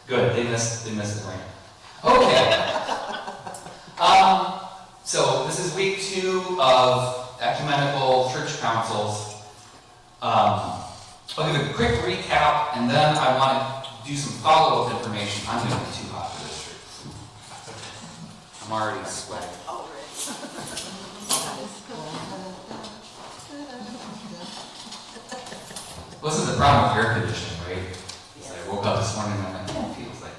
Good, they missed the rain. Okay. So this is week 2 of ecumenical church councils. I'll give a quick recap, and then I want to do some follow-up information. I'm going to be too hot for this shirt. I'm already sweating. Well, this is the problem with air conditioning, right? I woke up this morning and I'm like, oh, it feels like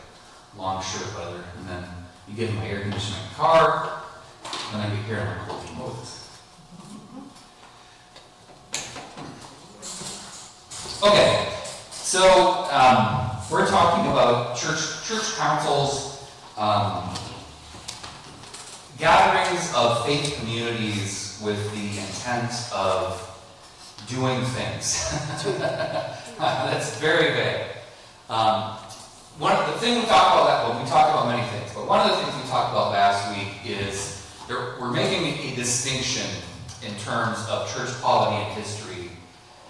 long shirt weather. And then you get in my air conditioning car, and then I get here and I'm like, holy Moses. Okay, so we're talking about church councils, gatherings of faith communities with the intent of doing things. That's very vague. One of the things we talked about, we talked about many things, but one of the things we talked about last week is we're making a distinction in terms of church polity and history.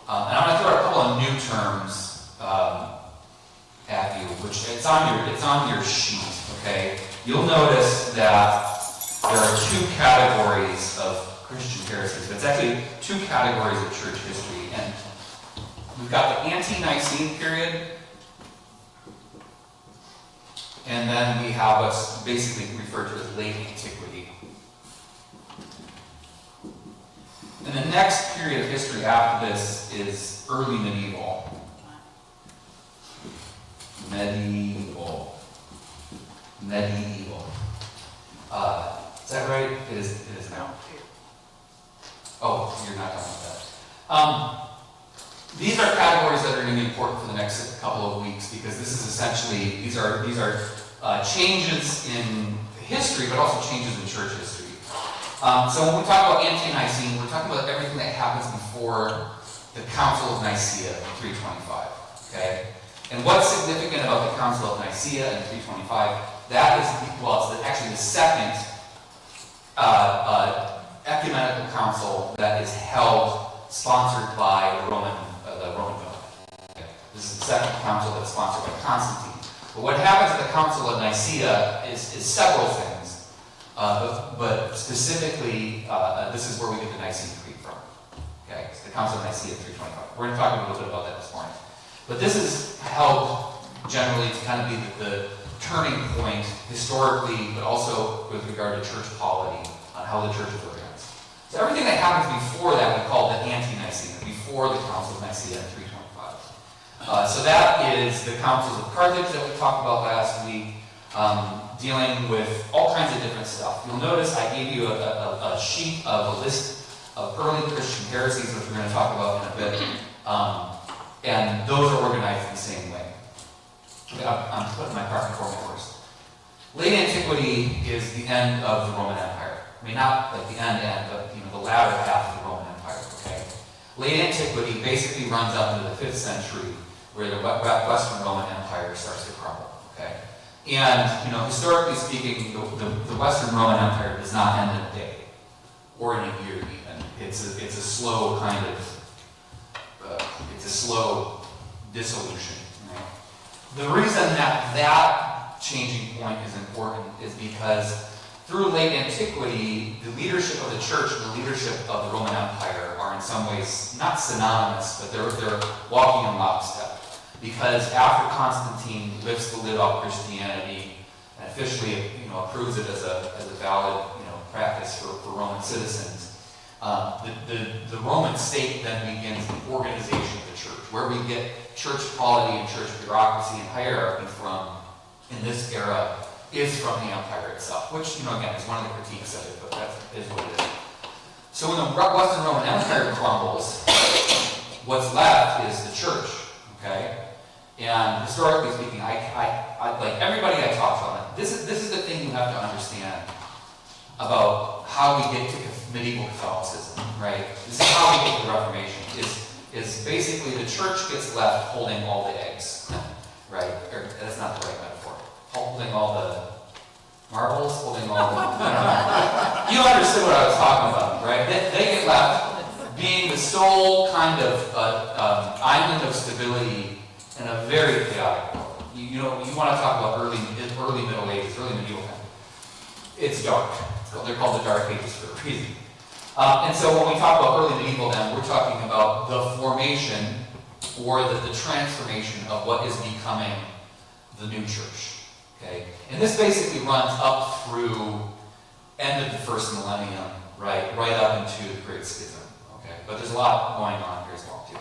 And I'm going to throw a couple of new terms at you, which it's on your sheet. Okay, you'll notice that there are 2 categories of Christian heresies, but it's actually 2 categories of church history. And we've got the ante-Nicene period, and then we have what's basically referred to as late antiquity. And the next period of history after this is early medieval. Medieval. Is that right? It is now. Oh, you're not done with that. These are categories that are going to be important for the next couple of weeks, because this is essentially, these are changes in history, but also changes in church history. So when we talk about ante-Nicene, we're talking about everything that happens before the Council of Nicaea in 325. Okay? And what's significant about the Council of Nicaea in 325? That is, it's actually the second ecumenical council that is held, sponsored by the Roman government. Okay. This is the second council that's sponsored by Constantine. But what happens at the Council of Nicaea is several things, but specifically, this is where we get the Nicene Creed from. Okay, it's the Council of Nicaea 325. We're going to talk a little bit about that this morning. But this is held generally to kind of be the turning point historically, but also with regard to church polity, on how the church is organized. So everything that happens before that we call the ante-Nicene, before the Council of Nicaea in 325. So that is the councils of Carthage that we talked about last week, dealing with all kinds of different stuff. You'll notice I gave you a sheet of a list of early Christian heresies, which we're going to talk about in a bit, and those are organized in the same way. I'm putting my cart before my horse. Late antiquity is the end of the Roman Empire. I mean, not like the end, but the latter half of the Roman Empire. Okay. Late antiquity basically runs up into the 5th century, where the Western Roman Empire starts to crumble. Okay. And historically speaking, the Western Roman Empire does not end in a day or in a year even. It's a slow kind of slow dissolution. The reason that changing point is important is because through late antiquity, the leadership of the church and the leadership of the Roman Empire are in some ways not synonymous, but they're walking in lockstep. Because after Constantine lifts the lid off Christianity and officially approves it as a valid practice for Roman citizens, the Roman state then begins the organization of the church, where we get church polity and church bureaucracy and hierarchy from in this era is from the empire itself, which again is one of the critiques of it, but that is what it is. So when the Western Roman Empire crumbles, what's left is the church. Okay, and historically speaking, I like everybody I talk to, this is the thing you have to understand about how we get to medieval Catholicism, right? This is how we get to the Reformation. Is basically the church gets left holding all the eggs, right? Or, that's not the right metaphor. Holding all the marbles, holding all the... You understood what I was talking about, right? They get left being the sole kind of island of stability in a very chaotic world. you want to talk about early Middle Ages, early medieval time. It's dark. They're called the Dark Ages for a reason. And so when we talk about early medieval, then we're talking about the formation or the transformation of what is becoming the new church. Okay, and this basically runs up through end of the first millennium, right up into the Great Schism. Okay, but there's a lot going on here as well too.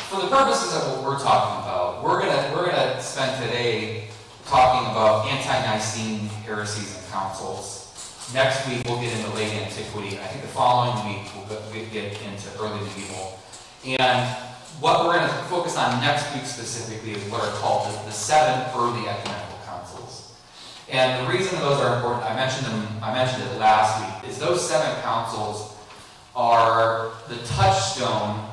For the purposes of what we're talking about, we're gonna spend today talking about ante-Nicene heresies and councils. Next week we'll get into late antiquity. I think the following week we'll get into early medieval. And what we're going to focus on next week specifically is what are called the 7 early ecumenical councils. And the reason those are important, I mentioned it last week, is those 7 councils are the touchstone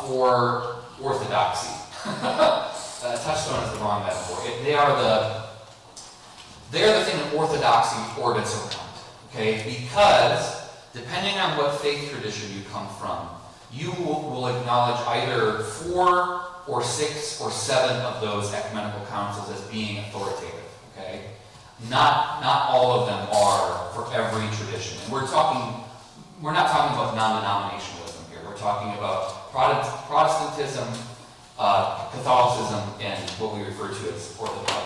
for orthodoxy. Touchstone is the wrong metaphor. They are the thing that orthodoxy orbits around. Okay, because depending on what faith tradition you come from, you will acknowledge either 4 or 6 or 7 of those ecumenical councils as being authoritative. Okay, not all of them are for every tradition. And we're not talking about non-denominationalism here. We're talking about Protestantism, Catholicism, and what we refer to as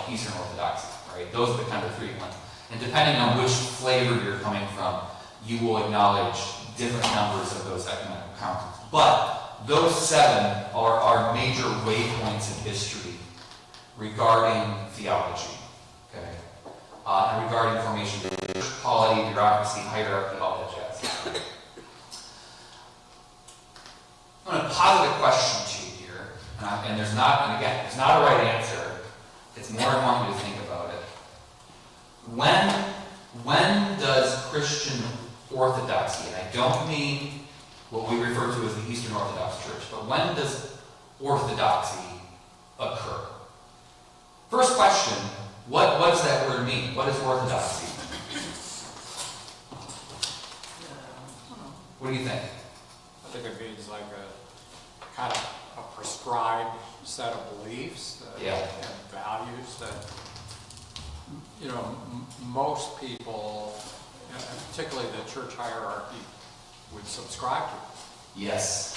Eastern Orthodoxy. Right? Those are the kind of 3 ones. And depending on which flavor you're coming from, you will acknowledge different numbers of those ecumenical councils. But those 7 are major waypoints in history regarding theology, okay? And regarding formation of church, polity, bureaucracy, hierarchy, all that jazz. I'm going to posit a question to you here, and there's not a right answer. It's more I want you to think about it. When does Christian orthodoxy, and I don't mean what we refer to as the Eastern Orthodox Church, but when does orthodoxy occur? First question, what does that word mean? What is orthodoxy? What do you think? I think it means like a kind of a prescribed set of beliefs and values that, most people, particularly the church hierarchy, would subscribe to. Yes.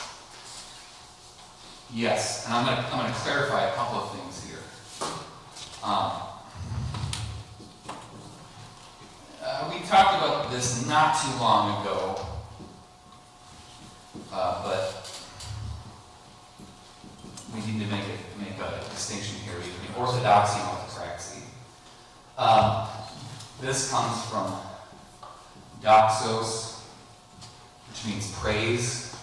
Yes, and I'm going to clarify a couple of things here. We talked about this not too long ago, but we need to make a distinction here between orthodoxy and orthopraxy. This comes from doxos, which means praise.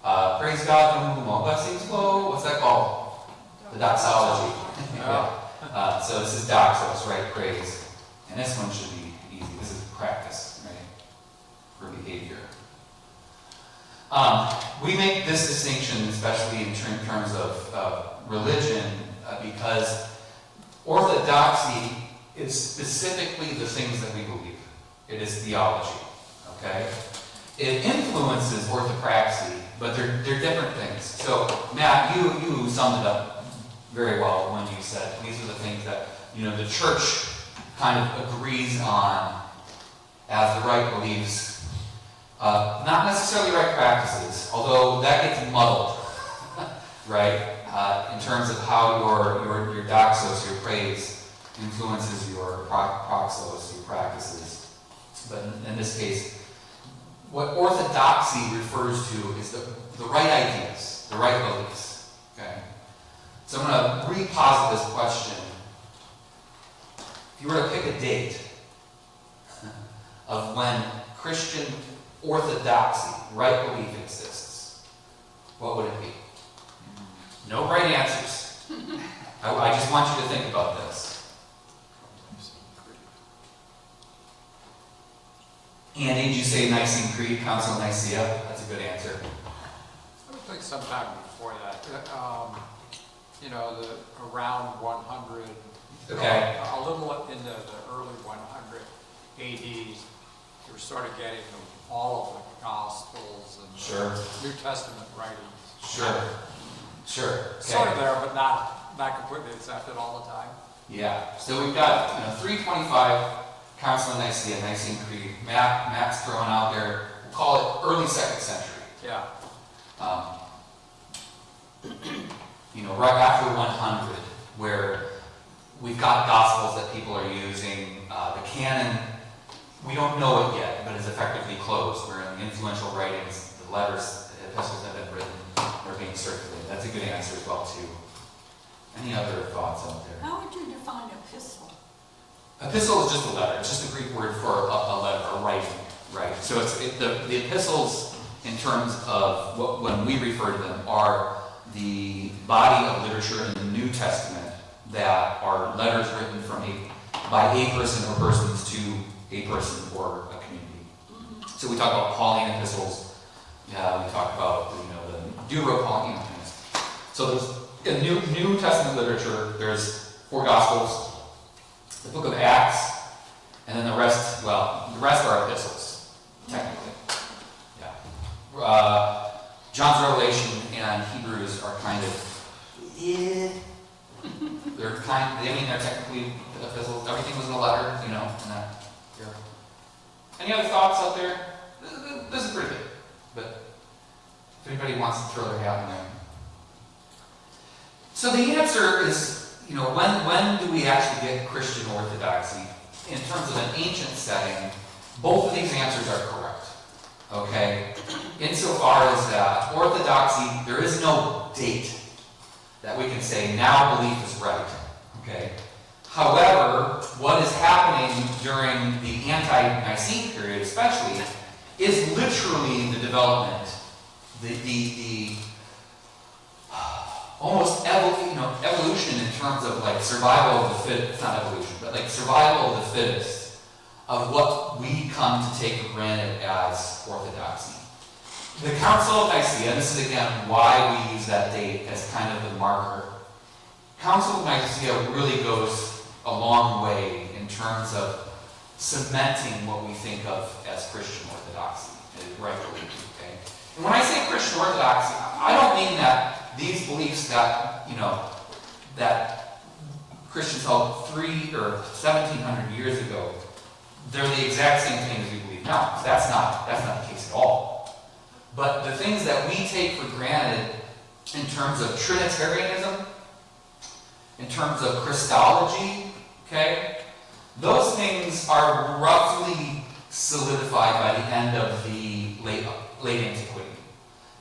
Praise God from whom all blessings flow. What's that called? The doxology. Yeah. So this is doxos, right? Praise. And this one should be easy. This is practice, right? For behavior. We make this distinction, especially in terms of religion, because orthodoxy is specifically the things that we believe. It is theology, okay? It influences orthopraxy, but they're different things. So, Matt, you summed it up very well when you said these are the things that, the church kind of agrees on as the right beliefs. Not necessarily right practices, although that gets muddled, right? In terms of how your doxos, your praise, influences your proxos, your practices. But in this case, what orthodoxy refers to is the right ideas, the right beliefs. Okay? So I'm going to reposit this question. If you were to pick a date of when Christian orthodoxy, right belief exists, what would it be? No right answers. I just want you to think about this. Andy, did you say Nicene Creed, Council of Nicaea? That's a good answer. I would think sometime before that. Around 100. Okay. A little into the early 100 AD, you were sort of getting all of the Gospels and Sure. New Testament writings. Sure. Okay. Sort of there, but not not completely accepted all the time. Yeah, so we've got 325 Council of Nicaea, Nicene Creed. Matt's throwing out there, we'll call it early 2nd century. Yeah. Right after 100, where we've got Gospels that people are using. The canon, we don't know it yet, but is effectively closed. Where in the influential writings, the letters, the epistles have been written, they're being circulated. That's a good answer as well, too. Any other thoughts out there? How would you define epistle? Epistle is just a letter. It's just a Greek word for a letter, a writing, right? So the epistles, in terms of when we refer to them, are the body of literature in the New Testament that are letters written by a person or persons to a person or a community. So we talk about Pauline epistles. Yeah, we talk about the Deutero-Pauline epistles. So there's in New Testament literature, there's 4 Gospels, the book of Acts, and then the rest are epistles, technically. Yeah. John's Revelation and Hebrews are kind of, they're technically epistles. Everything was in a letter, and that. Yeah. Any other thoughts out there? This is pretty good, but if anybody wants to throw their hat in there. So the answer is, when do we actually get Christian orthodoxy? In terms of an ancient setting, both of these answers are correct. Okay? Insofar as that orthodoxy, there is no date that we can say now belief is right. Okay? However, what is happening during the ante-Nicene period especially is literally the development, the almost evolution in terms of survival of the fittest, not evolution, but survival of the fittest of what we come to take for granted as orthodoxy. The Council of Nicaea, this is again why we use that date as kind of the marker. Council of Nicaea really goes a long way in terms of cementing what we think of as Christian orthodoxy, rightfully. Okay? And when I say Christian orthodoxy, I don't mean that these beliefs that that Christians held 300 or 1,700 years ago, they're the exact same thing as we believe now. That's not the case at all. But the things that we take for granted in terms of Trinitarianism, in terms of Christology, okay, those things are roughly solidified by the end of the late antiquity.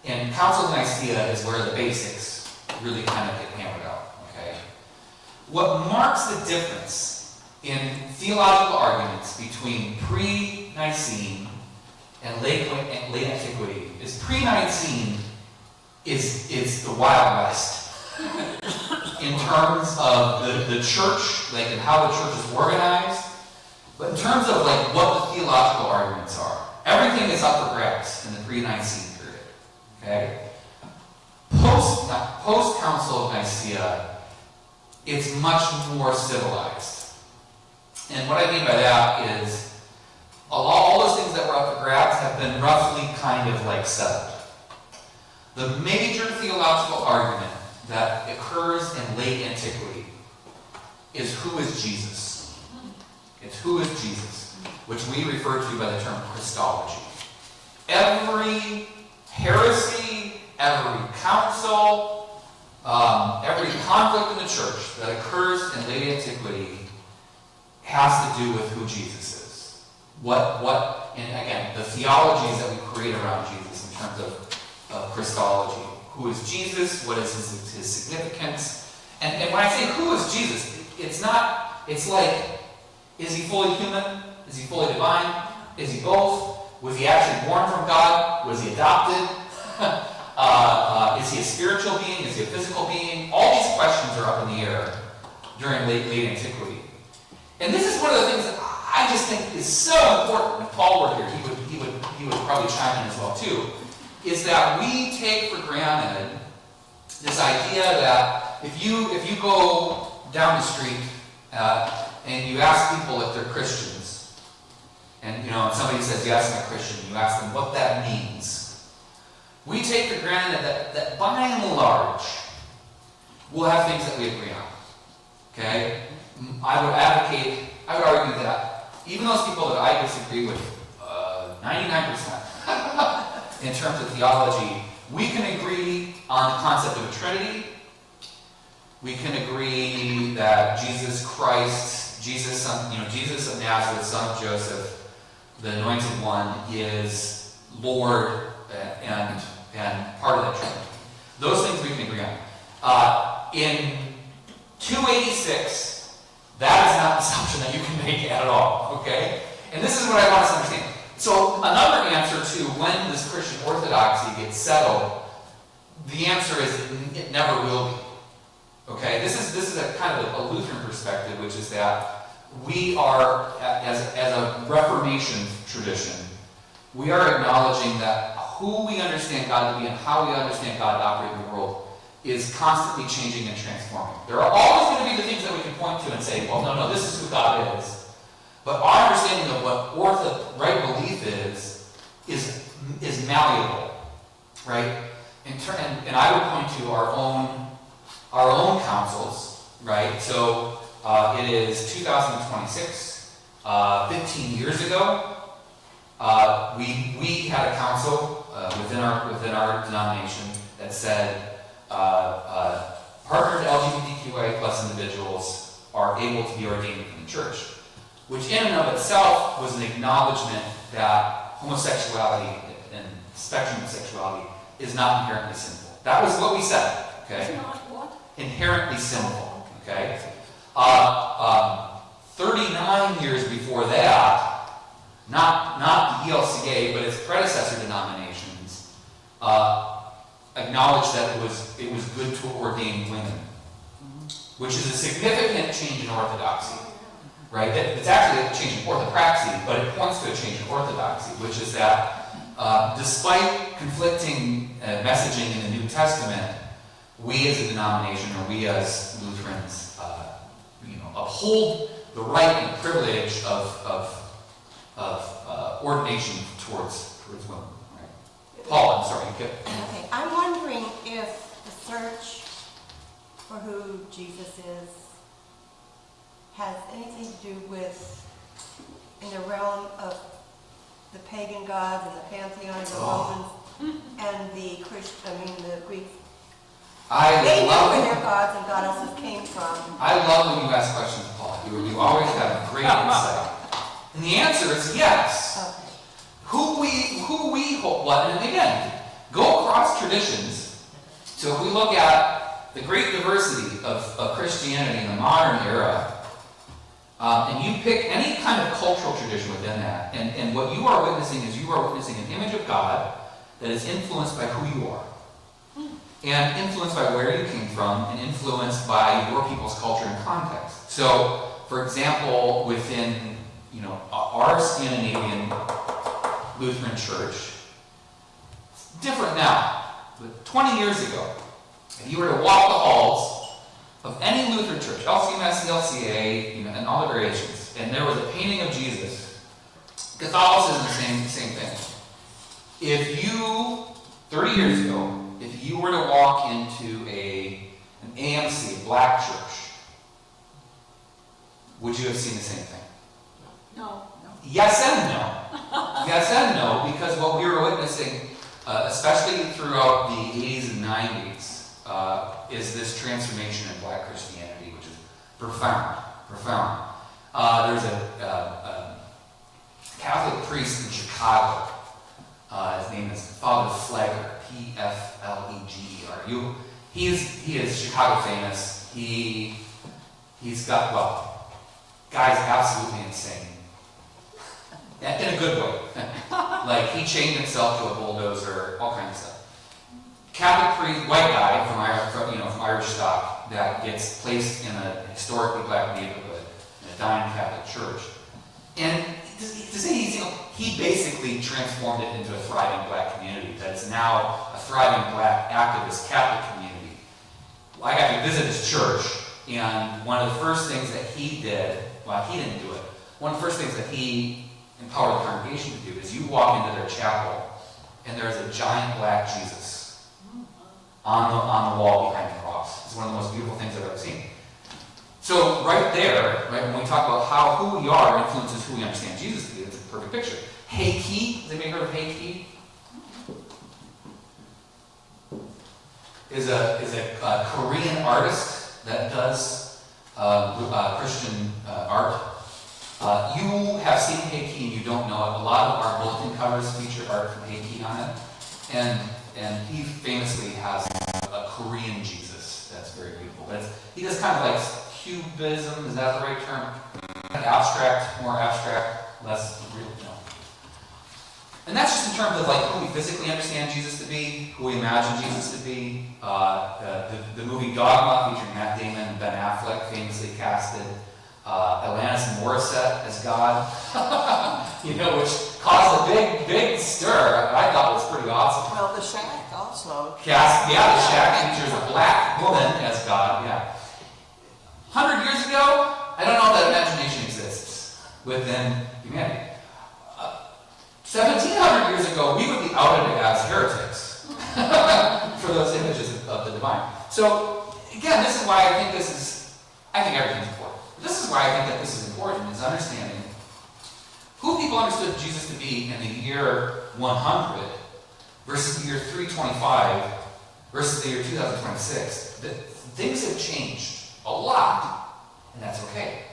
And Council of Nicaea is where the basics really kind of get hammered out. Okay? What marks the difference in theological arguments between pre-Nicene and late antiquity is pre-Nicene is the Wild West in terms of the church, and how the church is organized, but in terms of what the theological arguments are. Everything is up for grabs in the pre-Nicene period. Okay? Post-Council of Nicaea, it's much more civilized. And what I mean by that is all those things that were up for grabs have been roughly kind of settled. The major theological argument that occurs in late antiquity is who is Jesus. It's who is Jesus, which we refer to by the term Christology. Every heresy, every council, every conflict in the church that occurs in late antiquity has to do with who Jesus is. And again, the theologies that we create around Jesus in terms of Christology. Who is Jesus? What is his significance? And when I say who is Jesus, it's is he fully human? Is he fully divine? Is he both? Was he actually born from God? Was he adopted? Is he a spiritual being? Is he a physical being? All these questions are up in the air during late antiquity. And this is one of the things that I just think is so important. If Paul were here, he would probably chime in as well too. Is that we take for granted this idea that if you go down the street and you ask people if they're Christians, and somebody says yes, I'm a Christian, you ask them what that means. We take for granted that by and large, we'll have things that we agree on. Okay? I would argue that even those people that I disagree with 99% in terms of theology, we can agree on the concept of a Trinity. We can agree that Jesus Christ, Jesus of Nazareth, son of Joseph, the Anointed One, is Lord and part of that Trinity. Those things we can agree on. In 286, that is not an assumption that you can make at all. Okay? And this is what I want us to understand. So another answer to when this Christian orthodoxy gets settled, the answer is it never will be. Okay, this is a kind of a Lutheran perspective, which is that we are, as a Reformation tradition, we are acknowledging that who we understand God to be and how we understand God to operate in the world is constantly changing and transforming. There are always going to be the things that we can point to and say, well, no, this is who God is. But our understanding of what right belief is malleable, right? And I would point to our own councils, right? So it is 2026, 15 years ago, we had a council within our denomination that said partnered LGBTQIA plus individuals are able to be ordained in the church, which in and of itself was an acknowledgement that homosexuality and spectrum of sexuality is not inherently sinful. That was what we said, okay? It's not what? Inherently sinful, okay? 39 years before that, not the ELCA, but its predecessor denominations, acknowledged that it was good to ordain women, which is a significant change in orthodoxy. Right? It's actually a change in orthopraxy, but it points to a change in orthodoxy, which is that despite conflicting messaging in the New Testament, we as a denomination, or we as Lutherans, uphold the right and privilege of ordination towards women. Right? Paul, I'm sorry. Okay, I'm wondering if the search for who Jesus is has anything to do with, in the realm of the pagan gods and the pantheon of the Romans and the Greeks. They knew where their gods and goddesses came from. I love when you ask questions, Paul. You always have great insight. And the answer is yes. Okay. Who we hold, well, and again, go across traditions. So if we look at the great diversity of Christianity in the modern era, and you pick any kind of cultural tradition within that, and what you are witnessing is you are witnessing an image of God that is influenced by who you are, and influenced by where you came from, and influenced by your people's culture and context. So, for example, within our Scandinavian Lutheran Church, it's different now, but 20 years ago, if you were to walk the halls of any Lutheran church, LCMS, LCA, and all the variations, and there was a painting of Jesus, Catholicism is the same thing. If you, 30 years ago, if you were to walk into an AMC, a black church, would you have seen the same thing? No. Yes and no. Yes and no, because what we were witnessing, especially throughout the 80s and 90s, is this transformation in black Christianity, which is profound. There's a Catholic priest in Chicago. His name is Father Flegger, Pfleger. He is Chicago famous. He's got, guy's absolutely insane. In a good way. Like, he chained himself to a bulldozer, all kinds of stuff. Catholic priest, white guy from Irish stock, that gets placed in a historically black neighborhood in a dying Catholic church, and to say he basically transformed it into a thriving black community that is now a thriving black activist Catholic community. I got to visit his church, and one of the first things that he did, well, he didn't do it. One of the first things that he empowered the congregation to do is you walk into their chapel, and there's a giant black Jesus on the wall behind the cross. It's one of the most beautiful things I've ever seen. So right there, right, when we talk about who we are influences who we understand Jesus to be, it's a perfect picture. Heiki, has anybody heard of Heiki? Is a Korean artist that does Christian art. You have seen Heiki and you don't know it. A lot of our bulletin covers feature art from Heiki on it. And he famously has a Korean Jesus that's very beautiful. But he does kind of like cubism, is that the right term? Abstract, more abstract, less real, And that's just in terms of like who we physically understand Jesus to be, who we imagine Jesus to be. The movie Dogma, featuring Matt Damon and Ben Affleck, famously casted Alanis Morissette as God, which caused a big stir. I thought it was pretty awesome. Well, The Shack also. The Shack features a black woman as God, 100 years ago, I don't know if that imagination exists within humanity. 1700 years ago, we would be outed as heretics for those images of the divine. So, again, this is why I think I think everything's important. This is why I think that this is important, is understanding who people understood Jesus to be in the year 100 versus the year 325 versus the year 2026. Things have changed a lot, and that's okay.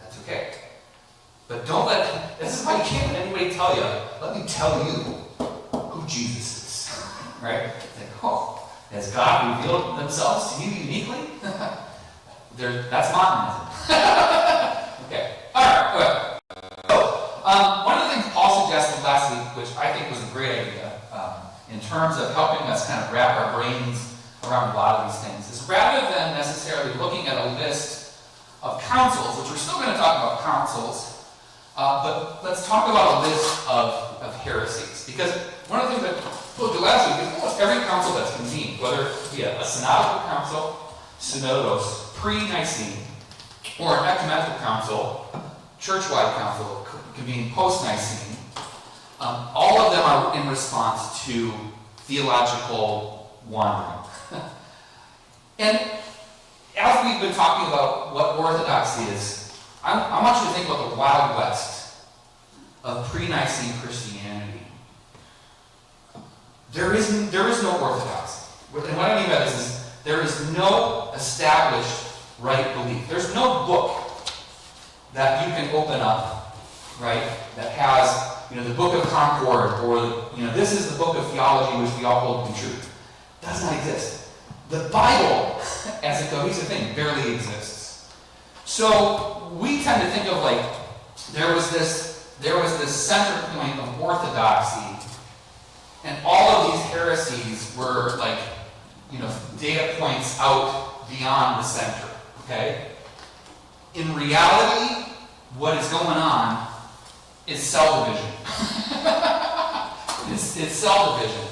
That's okay. But this is why you can't let anybody tell you, let me tell you who Jesus is. Right? It's like, has God revealed themselves to you uniquely? That's Montanism. Okay. Alright, good. So, one of the things Paul suggested last week, which I think was a great idea, in terms of helping us kind of wrap our brains around a lot of these things, is rather than necessarily looking at a list of councils, which we're still going to talk about councils, but let's talk about a list of heresies. Because one of the things that I told you last week is almost every council that's convened, whether it be a synodical council, synodos, pre-Nicene, or an ecumenical council, church-wide council, convened post-Nicene, all of them are in response to theological wandering. And as we've been talking about what orthodoxy is, I want you to think about the Wild West of pre-Nicene Christianity. There is no orthodoxy. And what I mean by this is there is no established right belief. There's no book that you can open up, right, that has, the Book of Concord, or, this is the book of theology which we all hold to be true. It does not exist. The Bible, as a cohesive thing, barely exists. So we tend to think of like there was this center point of orthodoxy, and all of these heresies were like data points out beyond the center. Okay? In reality, what is going on is cell division. it's cell division.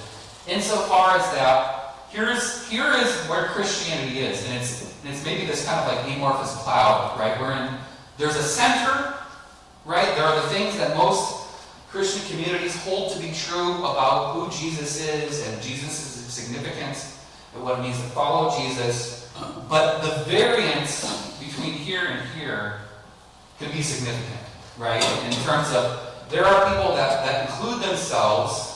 Insofar as that, here is where Christianity is, and it's maybe this kind of like amorphous cloud, right? There's a center, right? There are the things that most Christian communities hold to be true about who Jesus is and Jesus' significance and what it means to follow Jesus. But the variance between here and here can be significant, right? In terms of, there are people that include themselves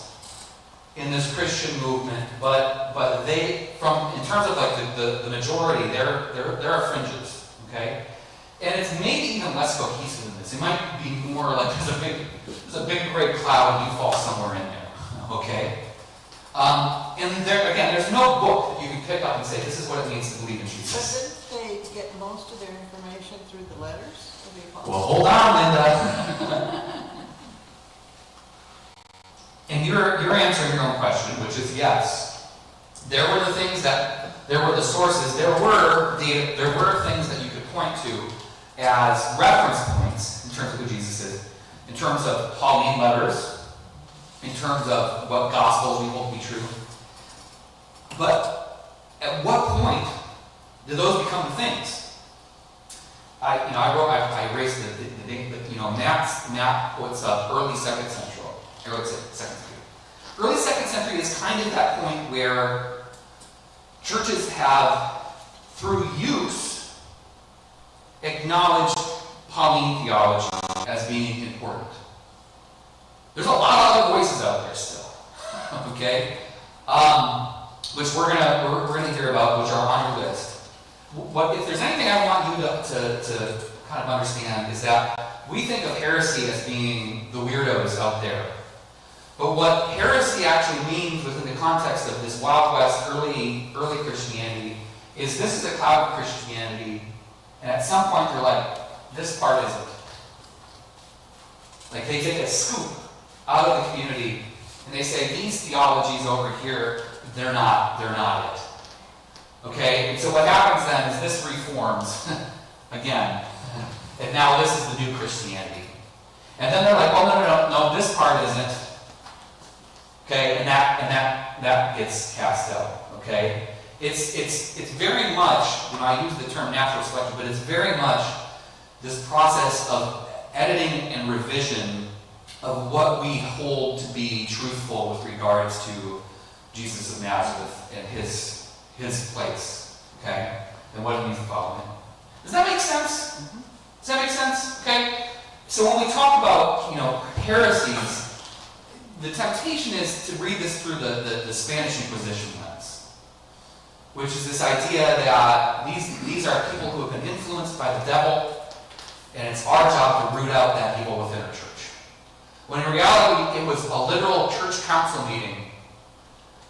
in this Christian movement, but they, in terms of like the majority, there are fringes, okay? And it's maybe even less cohesive than this. It might be more like there's a big great cloud and you fall somewhere in there, okay? And there's no book that you can pick up and say, this is what it means to believe in Jesus. But didn't they get most of their information through the letters of the apostles? Well, hold on, Linda. And you're answering your own question, which is yes. There were the sources, there were things that you could point to as reference points in terms of who Jesus is, in terms of Pauline letters, in terms of what gospels we hold to be true. But at what point did those become things? I erased the name, but Matt puts up early second century. Early second century is kind of that point where churches have through use, acknowledged Pauline theology as being important. There's a lot of other voices out there still, okay? Which we're gonna hear about, which are on your list. What if there's anything I want you to kind of understand is that we think of heresy as being the weirdos out there. But what heresy actually means within the context of this Wild West early Christianity is this is a cloud of Christianity, and at some point they're like, this part isn't. Like they take a scoop out of the community and they say these theologies over here, they're not it. Okay? And so what happens then is this reforms again. And now this is the new Christianity. And then they're like, oh no, this part isn't. Okay, and that gets cast out. Okay? It's very much, I use the term natural selection, but it's very much this process of editing and revision of what we hold to be truthful with regards to Jesus of Nazareth and his place, okay, and what it means to follow him. Does that make sense? Mm-hmm. Does that make sense? Okay. So when we talk about heresies, the temptation is to read this through the Spanish Inquisition lens, which is this idea that these are people who have been influenced by the devil. And it's our job to root out that evil within our church. When in reality, it was a literal church council meeting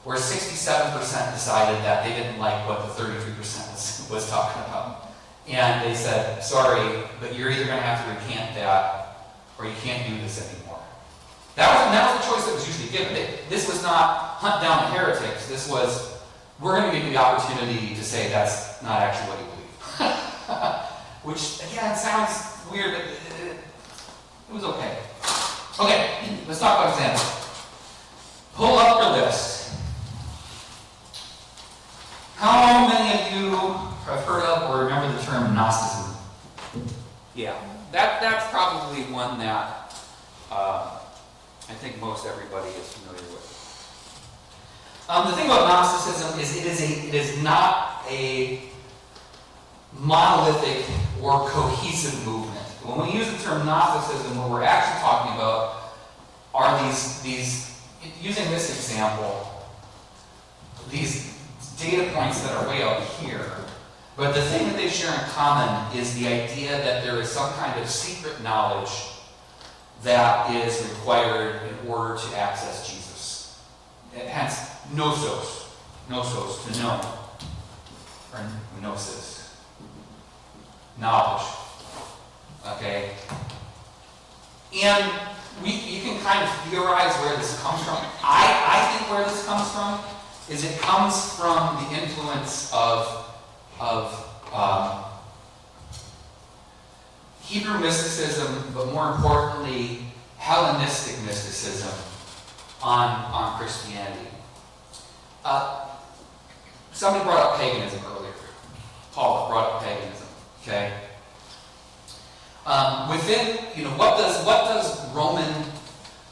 where 67% decided that they didn't like what the 33% was talking about. And they said, sorry, but you're either going to have to recant that or you can't do this anymore. That was the choice that was usually given. This was not hunt down the heretics. This was, we're going to give you the opportunity to say that's not actually what you believe. Which, again, sounds weird, but it was okay. Okay, let's talk about examples. Pull up your list. How many of you have heard of or remember the term Gnosticism? Yeah, that's probably one that I think most everybody is familiar with. The thing about Gnosticism is it is not a monolithic or cohesive movement. When we use the term Gnosticism, what we're actually talking about are these using this example, these data points that are way out here. But the thing that they share in common is the idea that there is some kind of secret knowledge that is required in order to access Jesus. And hence, gnosos, to know, or gnosis, knowledge. Okay? And you can kind of theorize where this comes from. I think where this comes from is it comes from the influence of Hebrew mysticism, but more importantly, Hellenistic mysticism on Christianity. Somebody brought up paganism earlier. Paul brought up paganism. Okay. Within, what does Roman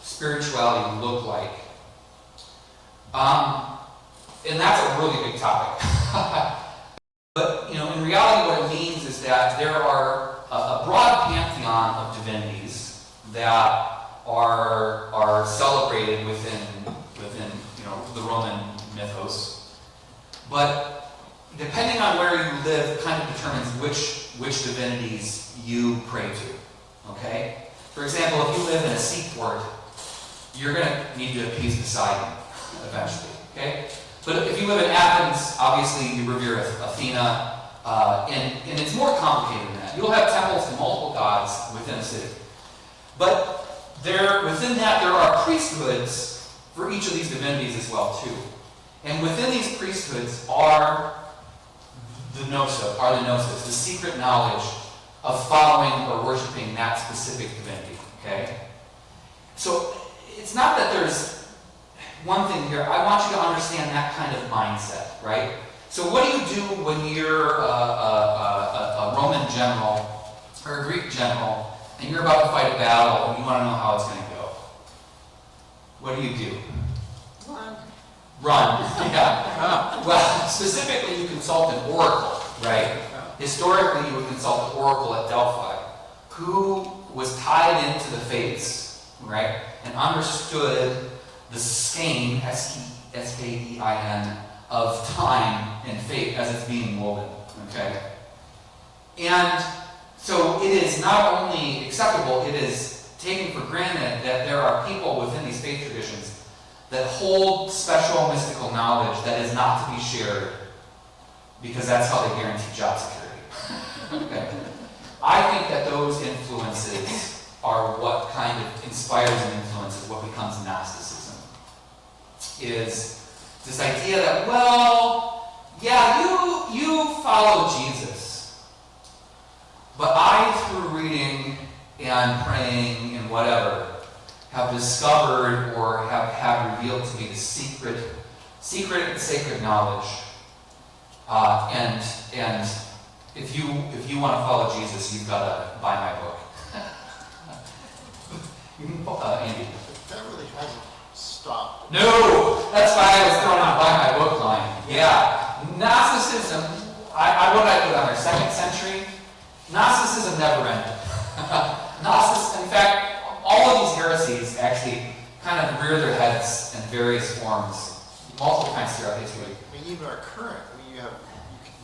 spirituality look like? And that's a really big topic. But in reality, what it means is that there are a broad pantheon of divinities that are celebrated within the Roman mythos. But depending on where you live, kind of determines which divinities you pray to. Okay? For example, if you live in a seaport, you're going to need to appease Poseidon eventually. Okay? But if you live in Athens, obviously you revere Athena, and it's more complicated than that. You'll have temples to multiple gods within a city. But within that, there are priesthoods for each of these divinities as well, too. And within these priesthoods are the gnosis, the secret knowledge of following or worshiping that specific divinity. Okay? So it's not that there's one thing here. I want you to understand that kind of mindset, right? So what do you do when you're a Roman general or a Greek general and you're about to fight a battle and you want to know how it's going to go? What do? Run. Yeah. Well, specifically, you consult an oracle. right? Historically, you would consult the oracle at Delphi, who was tied into the faiths, right? And understood the skein, S-K-E-I-N, of time and fate as it's being woven, okay? And so it is not only acceptable, it is taken for granted that there are people within these faith traditions that hold special mystical knowledge that is not to be shared because that's how they guarantee job security. Okay? I think that those influences are what kind of inspires and influences what becomes Gnosticism. Is this idea that, well, yeah, you follow Jesus, but I, through reading and praying and whatever, have discovered or have revealed to me the secret and sacred knowledge. And if you want to follow Jesus, you've got to buy my book. Andy. That really hasn't stopped. No, that's why I was throwing out buy my book line. Yeah, Gnosticism. What I put on there, 2nd century. Gnosticism never ended. In fact, all of these heresies actually kind of rear their heads in various forms, multiple times throughout history. I mean, even our current, you have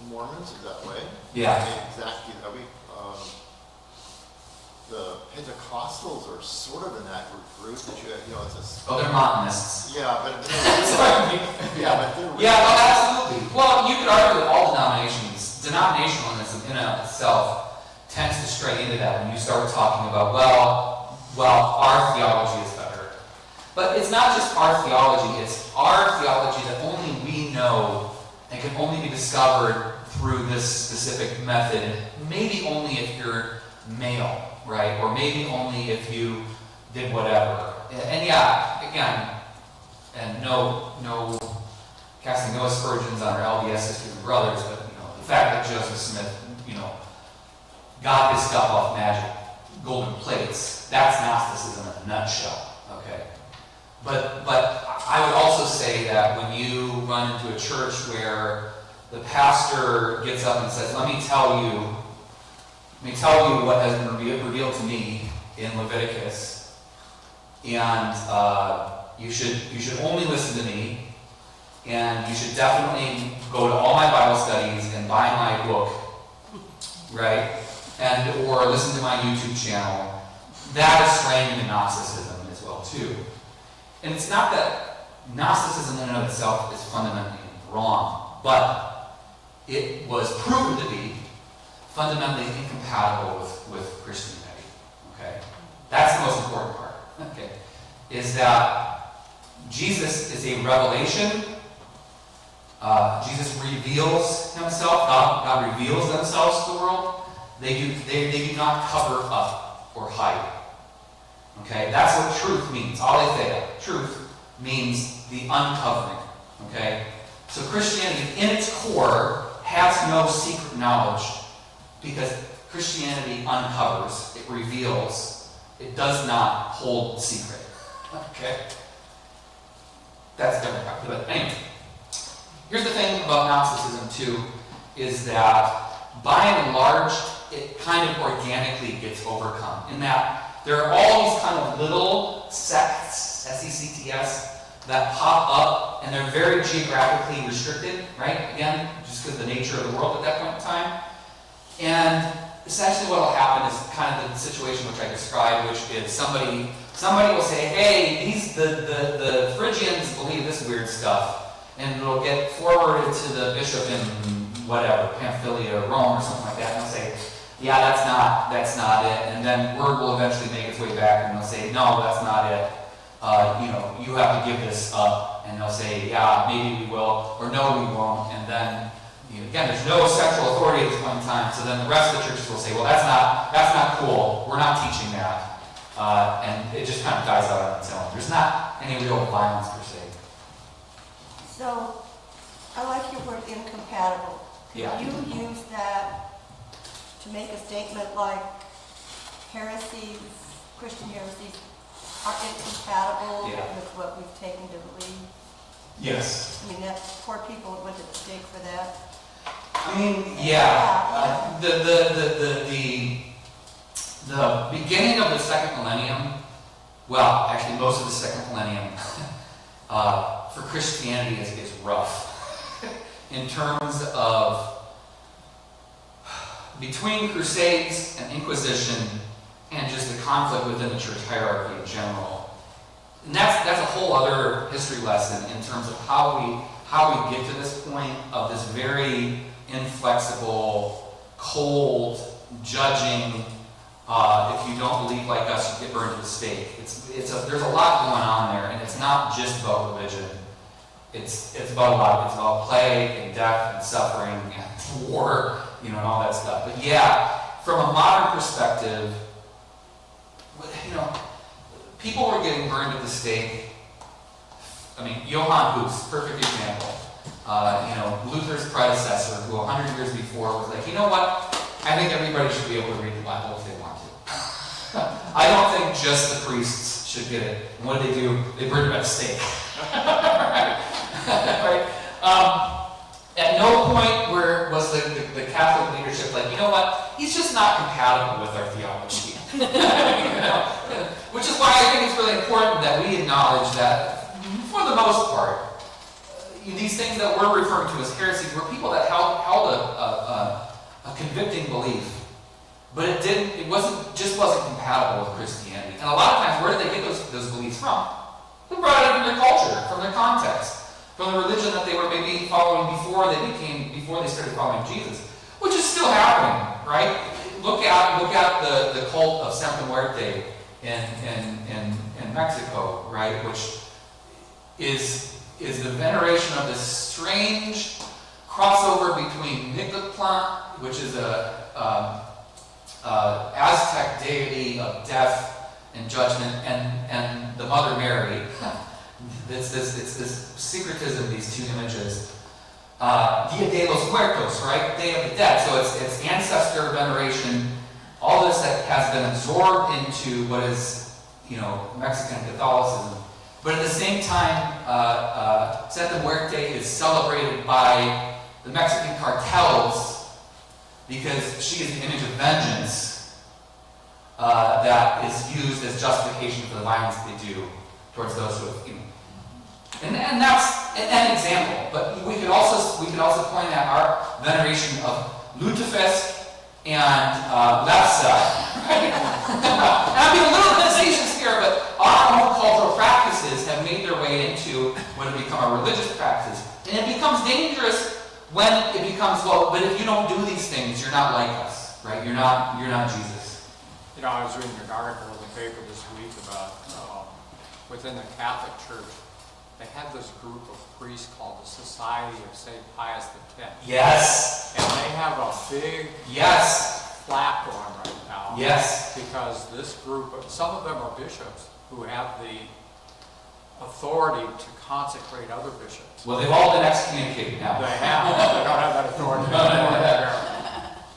Mormons is that way. Yeah. I mean, exactly. The Pentecostals are sort of in that group that it's a. Oh, they're Montanists. Yeah, but That's what I mean. yeah, but they're Yeah, no, absolutely. Well, you could argue that all denominationalism in and of itself tends to stray into that when you start talking about, well, our theology is better. But it's not just our theology, it's our theology that only we know and can only be discovered through this specific method, maybe only if you're male, right? Or maybe only if you did whatever. And yeah, again, and no casting no aspersions on our LDS sisters and brothers, but the fact that Joseph Smith, got his stuff off magic golden plates, that's Gnosticism in a nutshell. Okay. But I would also say that when you run into a church where the pastor gets up and says, let me tell you what has been revealed to me in Leviticus, and you should only listen to me, and you should definitely go to all my Bible studies and buy my book, right? Or listen to my YouTube channel. That is straying into Gnosticism as well too. And it's not that Gnosticism in and of itself is fundamentally wrong, but it was proven to be fundamentally incompatible with Christianity. Okay? That's the most important part. Okay? Is that Jesus is a revelation. Jesus reveals himself. God reveals themselves to the world. They do not cover up or hide. Okay? That's what truth means. Aletheia. Truth means the uncovering. Okay? So Christianity, in its core, has no secret knowledge because Christianity uncovers, it reveals, it does not hold secret. Okay? That's a different part. But anyway, here's the thing about Gnosticism too, is that by and large, it kind of organically gets overcome. In that there are all these kind of little sects, S-E-C-T-S, that pop up, and they're very geographically restricted, right? Again, just because of the nature of the world at that point in time. And essentially what will happen is kind of the situation which I described, which is somebody will say, hey, the Phrygians believe this weird stuff, and it'll get forwarded to the bishop in whatever, Pamphylia, Rome, or something like that, and they'll say, yeah, that's not it. And then word will eventually make its way back, and they'll say, no, that's not it. You have to give this up. And they'll say, yeah, maybe we will, or no, we won't. And then, again, there's no central authority at this point in time. So then the rest of the churches will say, well, that's not cool. We're not teaching that. And it just kind of dies out on its own. There's not any real violence per se. So, I like your word incompatible. Yeah. You use that to make a statement like heresies, Christian heresies, are incompatible with what we've taken to believe. Yes. I mean, that poor people went to the stake for that. I mean, yeah. The beginning of the second millennium, well, actually most of the second millennium, for Christianity is rough in terms of between Crusades and Inquisition and just the conflict within the church hierarchy in general. And that's a whole other history lesson in terms of how we get to this point of this very inflexible, cold, judging. If you don't believe like us, you get burned at the stake. There's a lot going on there, and it's not just about religion. It's about a lot. It's about plague and death and suffering and war, and all that stuff. But yeah, from a modern perspective, people were getting burned at the stake. I mean, Johann Hus, perfect example. Luther's predecessor, who 100 years before was like, you know what? I think everybody should be able to read the Bible if they want to. I don't think just the priests should get it. And what did they do? They burned him at the stake. Right? At no point was the Catholic leadership like, you know what? He's just not compatible with our theology. Which is why I think it's really important that we acknowledge that, for the most part, these things that we're referring to as heresies were people that held a convicting belief, but it wasn't compatible with Christianity. And a lot of times, where did they get those beliefs from? They brought it from their culture, from their context, from the religion that they were maybe following before they started following Jesus, which is still happening, right? Look at the cult of Santa Muerte in Mexico, right? Which is the veneration of this strange crossover between Mictlantecuhtli, which is a Aztec deity of death and judgment, and the Mother Mary. It's this syncretism, these two images. Dia de los Muertos, right? Day of the Dead. So it's ancestor veneration. All this that has been absorbed into what is, Mexican Catholicism. But at the same time, Santa Muerte is celebrated by the Mexican cartels because she is the image of vengeance that is used as justification for the violence they do towards those who have, and that's an example. But we could also point at our veneration of Lutefisk and Lefse. Right? And I'm being a little bit facetious here, but our own cultural practices have made their way into what have become a religious practice, and it becomes dangerous when it becomes, well, but if you don't do these things, you're not like us, right? You're not Jesus. I was reading an article in the paper this week about within the Catholic Church, they had this group of priests called the Society of St. Pius X. Yes. And they have a big flap going right now. Yes. Because this group, some of them are bishops who have the authority to consecrate other bishops. Well, they've all been excommunicated now. They have. They don't have that authority anymore.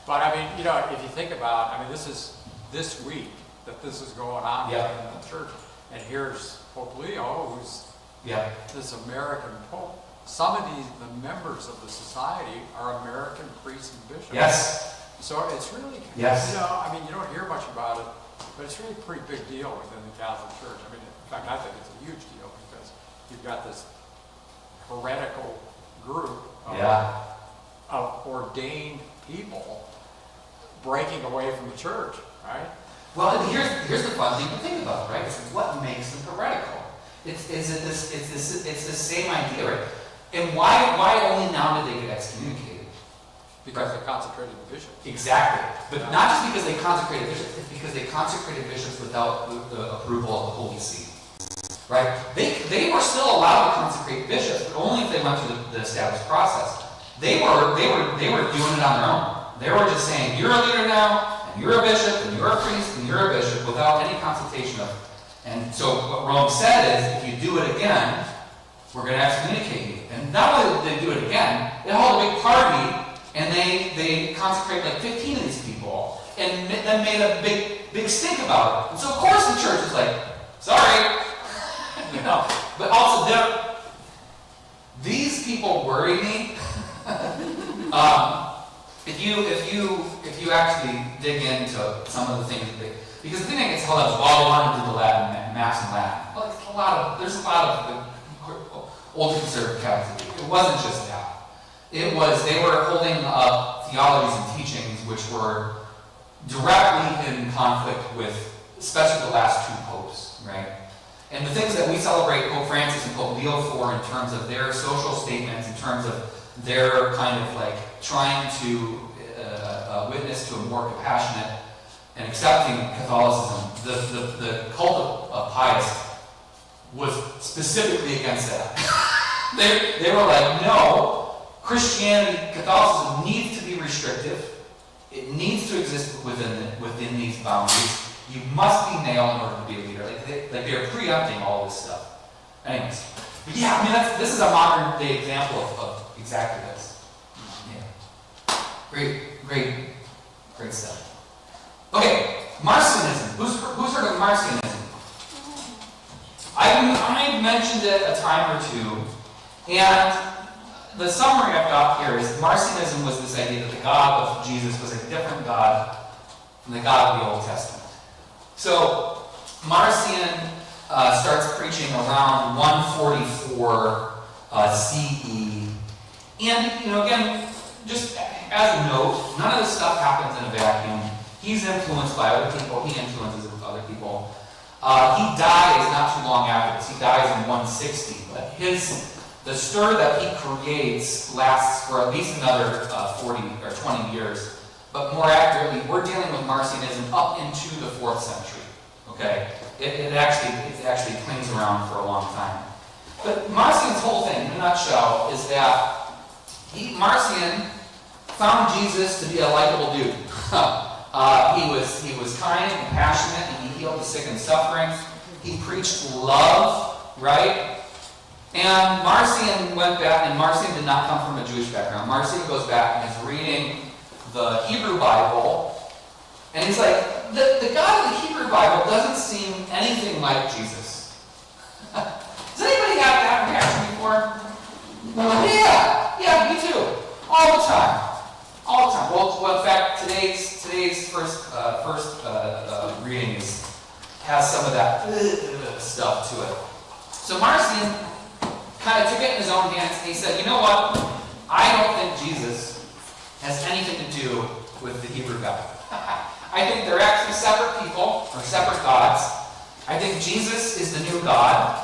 But I mean, if you think about, this is this week that this is going on in the church. And here's Pope Leo, who's this American Pope. Some of the members of the society are American priests and bishops. Yes. So it's really, you don't hear much about it, but it's really a pretty big deal within the Catholic Church. In fact, I think it's a huge deal because you've got this heretical group of ordained people breaking away from the church, right? Well, and here's the fun thing to think about, right? It's what makes them heretical. It's the same idea, right? And why only now did they get excommunicated? Because they consecrated the bishops. Exactly. But not just because they consecrated bishops, it's because they consecrated bishops without the approval of the Holy See. Right? They were still allowed to consecrate bishops, but only if they went through the established process. They were doing it on their own. They were just saying, you're a leader now, and you're a bishop, and you're a priest, and you're a bishop, without any consultation of. And so what Rome said is, if you do it again, we're going to excommunicate you. And not only did they do it again, they hold a big party, and they consecrate like 15 of these people, and then made a big stink about it. And so of course the church is like, sorry. But also, these people worry me. if you actually dig into some of the things that because the thing that gets held up is, well, they want to do the Latin, Mass in Latin. Well, there's a lot of the old conservative Catholics. It wasn't just that. It was, they were holding up theologies and teachings which were directly in conflict with, especially the last two popes, right? And the things that we celebrate Pope Francis and Pope Leo for in terms of their social statements, in terms of their kind of like trying to witness to a more compassionate and accepting Catholicism, the cult of Pius was specifically against that. they were like, no, Christianity, Catholicism needs to be restrictive. It needs to exist within these boundaries. You must be male in order to be a leader. They're preempting all this stuff. Anyways, but yeah, I mean this is a modern day example of exactly this. Yeah, great stuff. Okay, Marcionism. Who's heard of Marcionism? I mentioned it a time or two, and the summary I've got here is Marcionism was this idea that the God of Jesus was a different God from the God of the Old Testament. So Marcion starts preaching around 144 CE, and again, just as a note, none of this stuff happens in a vacuum. He's influenced by other people. He influences other people. He dies not too long after this. He dies in 160, but the stir that he creates lasts for at least another 40 or 20 years. But more accurately, we're dealing with Marcionism up into the 4th century. Okay, it actually clings around for a long time. But Marcion's whole thing, in a nutshell, is that Marcion found Jesus to be a likable dude. He was kind and compassionate, and he healed the sick and suffering. He preached love, right? And Marcion went back, and Marcion did not come from a Jewish background. Marcion goes back and is reading the Hebrew Bible, and he's like, the God of the Hebrew Bible doesn't seem anything like Jesus. Does anybody have that reaction before? Yeah, me too. All the time. Well, in fact, today's first reading has some of that stuff to it. So Marcion kind of took it in his own hands, and he said, you know what? I don't think Jesus has anything to do with the Hebrew God. I think they're actually separate people, or separate gods. I think Jesus is the new God.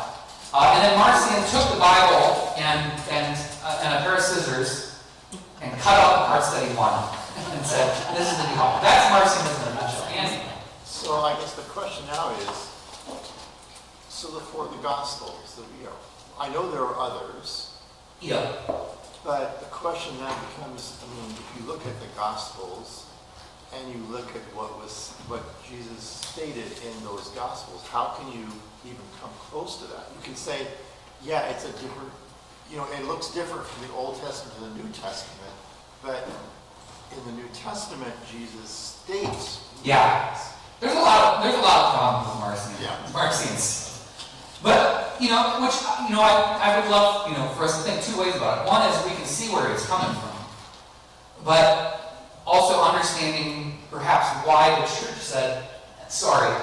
And then Marcion took the Bible and a pair of scissors and cut out the parts that he wanted and said, this is the new God. That's Marcionism in a nutshell. Andy? So I guess the question now is, for the Gospels that I know there are others. Yeah. But the question now becomes, if you look at the Gospels and you look at what Jesus stated in those Gospels, how can you even come close to that? You can say, yeah, it's a different, it looks different from the Old Testament to the New Testament, but in the New Testament, Jesus states. Yeah. There's a lot of problems with Marcion. Yeah. Marcion's. But, I would love, for us to think two ways about it. One is we can see where it's coming from. But also understanding perhaps why the church said, sorry,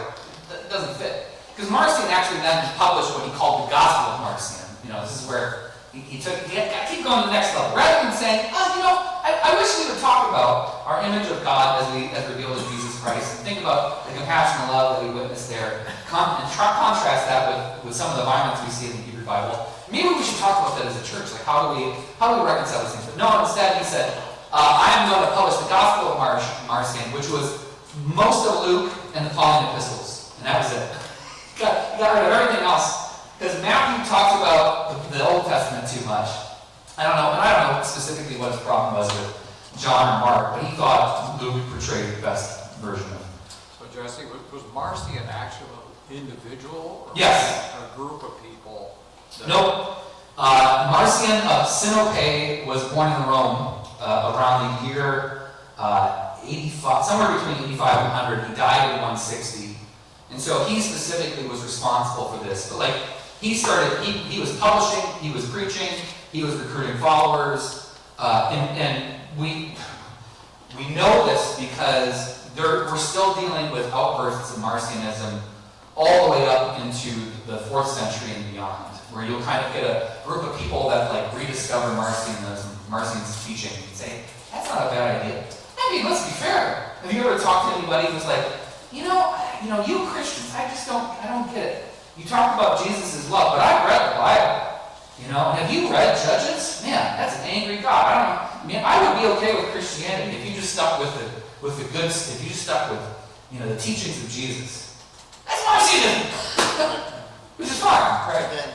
that doesn't fit. Because Marcion actually then published what he called the Gospel of Marcion. This is where he keep going to the next level. Rather than saying, I wish we would talk about our image of God as revealed in Jesus Christ, and think about the compassion and love that we witness there, and contrast that with some of the violence we see in the Hebrew Bible. Maybe we should talk about that as a church. Like how do we reconcile these things? But no, instead he said, I am going to publish the Gospel of Marcion, which was most of Luke and the Pauline epistles, and that was it. You got rid of everything else. Because Matthew talks about the Old Testament too much. I don't know specifically what his problem was with John or Mark, but he thought Luke portrayed the best version of it. So Jesse, was Marcion actually an individual? Or Yes. A group of people? Nope. Marcion of Sinope was born in Rome around the year 85, somewhere between 85 and 100. He died in 160. And so he specifically was responsible for this. But he was publishing, he was preaching, he was recruiting followers, and We know this because we're still dealing with outbursts of Marcionism all the way up into the 4th century and beyond, where you'll kind of get a group of people that like rediscover Marcion's teaching and say, that's not a bad idea. I mean, let's be fair. Have you ever talked to anybody who's like, you Christians, I don't get it. You talk about Jesus' love, but I've read the Bible. Have you read Judges? Man, that's an angry God. I would be okay with Christianity if you just stuck with the goods, if you just stuck with, the teachings of Jesus. That's Marcionism, which is fine, right? And then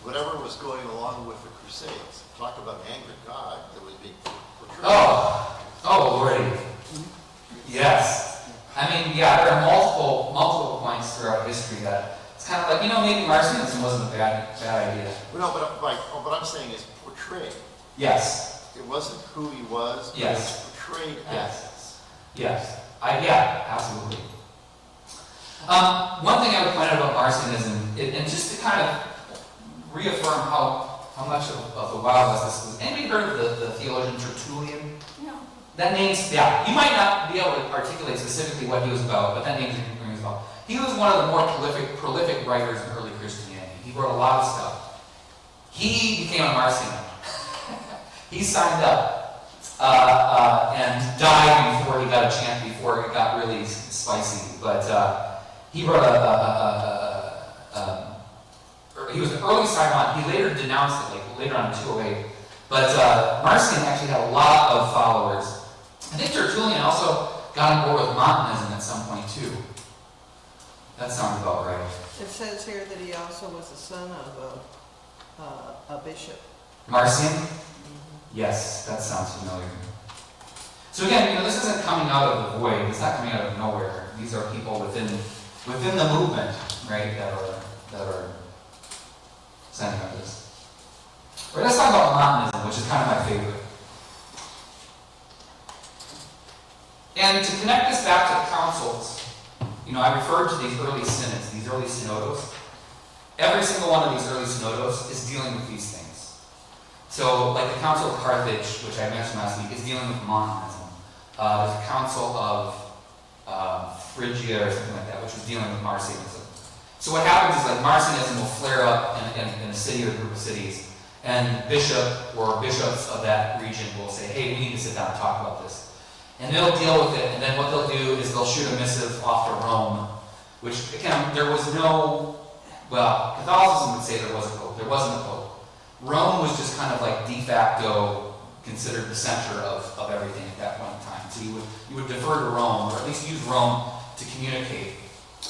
whatever was going along with the Crusades, talk about an angry God that was being portrayed. Oh, Lordy. Yes. There are multiple points throughout history that it's kind of like, maybe Marcionism wasn't a bad idea. Well, no, but what I'm saying is portrayed. Yes. It wasn't who he was, but Yes. it was portrayed as. Yes. Absolutely. One thing I would point out about Marcionism, and just to kind of reaffirm how much of the Wild West this was. Anybody heard of the theologian Tertullian? No. That name's, you might not be able to articulate specifically what he was about, but that name rings a bell. He was one of the more prolific writers in early Christianity. He wrote a lot of stuff. He became a Marcion. He signed up and died before he got a chance, before it got really spicy. But he wrote he was an early Simon. He later denounced it, later on in 208. But Marcion actually had a lot of followers. I think Tertullian also got on board with Montanism at some point too. That sounds about right. It says here that he also was the son of a bishop. Marcion? Yes, that sounds familiar. So again, this isn't coming out of the void. It's not coming out of nowhere. These are people within the movement, right, that are sending out this. All right, let's talk about Montanism, which is kind of my favorite. And to connect this back to the councils, I referred to these early synods, these early synodos. Every single one of these early synodos is dealing with these things. So, like the Council of Carthage, which I mentioned last week, is dealing with Montanism. There's a Council of Phrygia or something like that, which was dealing with Marcionism. So what happens is Marcionism will flare up in a city or a group of cities, and bishops of that region will say, hey, we need to sit down and talk about this. And they'll deal with it, and then what they'll do is they'll shoot a missive off to Rome, which, again, there was no, Catholicism would say there was a pope. There wasn't a pope. Rome was just kind of de facto considered the center of everything at that point in time. So you would defer to Rome, or at least use Rome to communicate.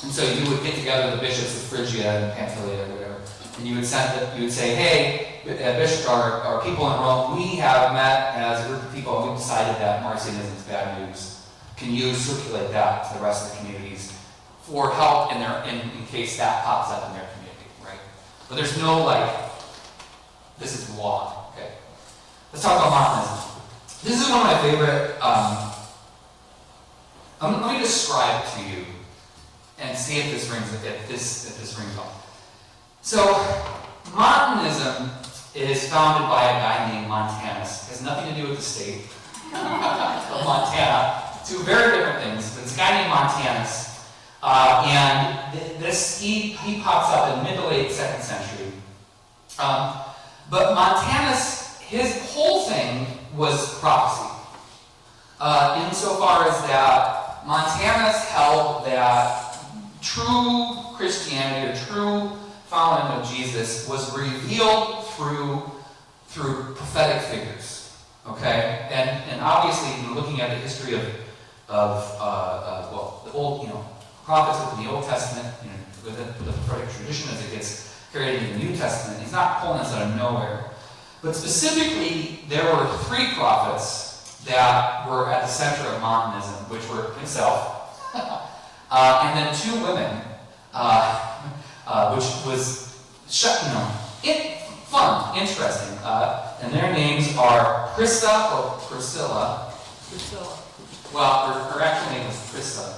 And so you would get together the bishops of Phrygia and Pamphylia or whatever, and you would say, hey, bishops or people in Rome, we have met as a group of people and we've decided that Marcionism is bad news. Can you circulate that to the rest of the communities for help in case that pops up in their community, right? But there's no this is law, okay? Let's talk about Montanism. This is one of my favorite, let me describe it to you and see if this rings a bell. So, Montanism is founded by a guy named Montanus. It has nothing to do with the state of Montana. Two very different things. It's a guy named Montanus, and he pops up in mid to late 2nd century. But Montanus, his whole thing was prophecy. Insofar as that Montanus held that true Christianity or true following of Jesus was revealed through prophetic figures, okay? And obviously, looking at the history of the old, prophets within the Old Testament, with the prophetic tradition as it gets carried into the New Testament, he's not pulling this out of nowhere. But specifically, there were 3 prophets that were at the center of Montanism, which were himself, and then 2 women, which was fun, interesting. And their names are Prisca or Priscilla. Priscilla. Well, her actual name is Prisca,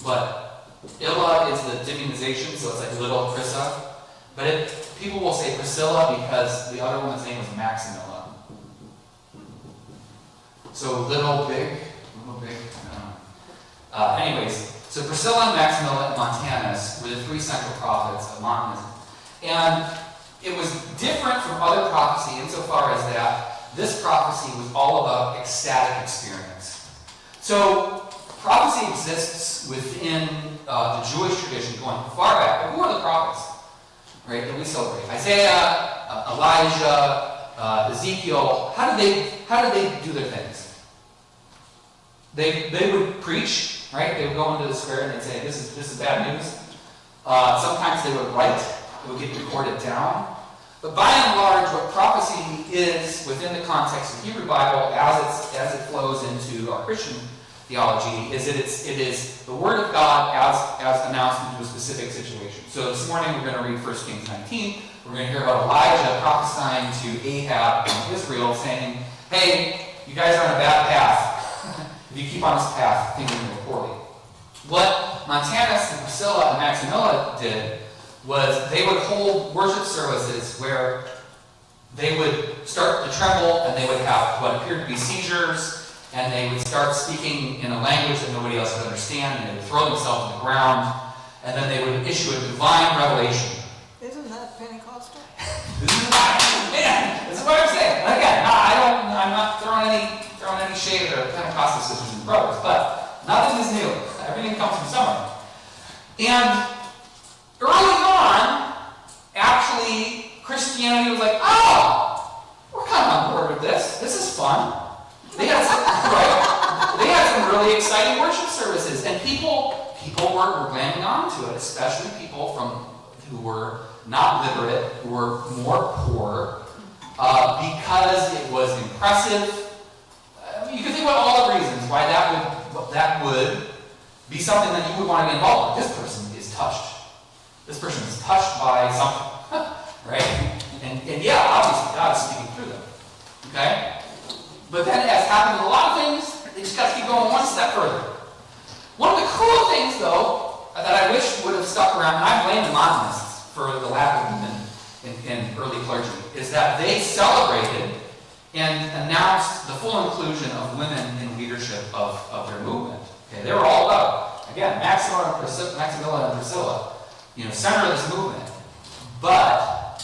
but Illa is the divinization, so it's little Prisca. But people will say Priscilla because the other woman's name was Maximilla. So little, big. Anyways, so Priscilla, Maximilla, and Montanus were the three central prophets of Montanism. And it was different from other prophecy insofar as that this prophecy was all about ecstatic experience. So prophecy exists within the Jewish tradition going far back. But who are the prophets, right, that we celebrate? Isaiah, Elijah, Ezekiel. How did they do their things? They would preach, right? They would go into the square and they'd say, this is bad news. Sometimes they would write. It would get recorded down. But by and large, what prophecy is within the context of the Hebrew Bible, as it flows into our Christian theology, is that it is the Word of God as announced into a specific situation. So this morning we're going to read 1 Kings 19. We're going to hear about Elijah prophesying to Ahab in Israel, saying, hey, you guys are on a bad path. If you keep on this path, things are going to go poorly. What Montanus and Priscilla and Maximilla did was they would hold worship services where they would start to tremble and they would have what appeared to be seizures, and they would start speaking in a language that nobody else could understand, and they would throw themselves on the ground, and then they would issue a divine revelation. Isn't that Pentecostal? This is what I'm saying. Again, I'm not throwing any shade at our Pentecostal sisters and brothers, but nothing is new. Everything comes from somewhere. And early on, actually, Christianity was like, oh, we're kind of on board with this. This is fun. They had some really exciting worship services, and people were glamming onto it, especially people who were not literate, who were more poor, because it was impressive. You can think about all the reasons why that would be something that you would want to get involved with. This person is touched. This person is touched by something, right? And yeah, obviously God is speaking through them. Okay? But then, as happened with a lot of things, they just got to keep going one step further. One of the cool things, though, that I wish would have stuck around, and I blame the Montanists for the lack of them in early clergy, is that they celebrated and announced the full inclusion of women in leadership of their movement. Okay, they were all about, again, Maximilla and Priscilla, center of this movement. But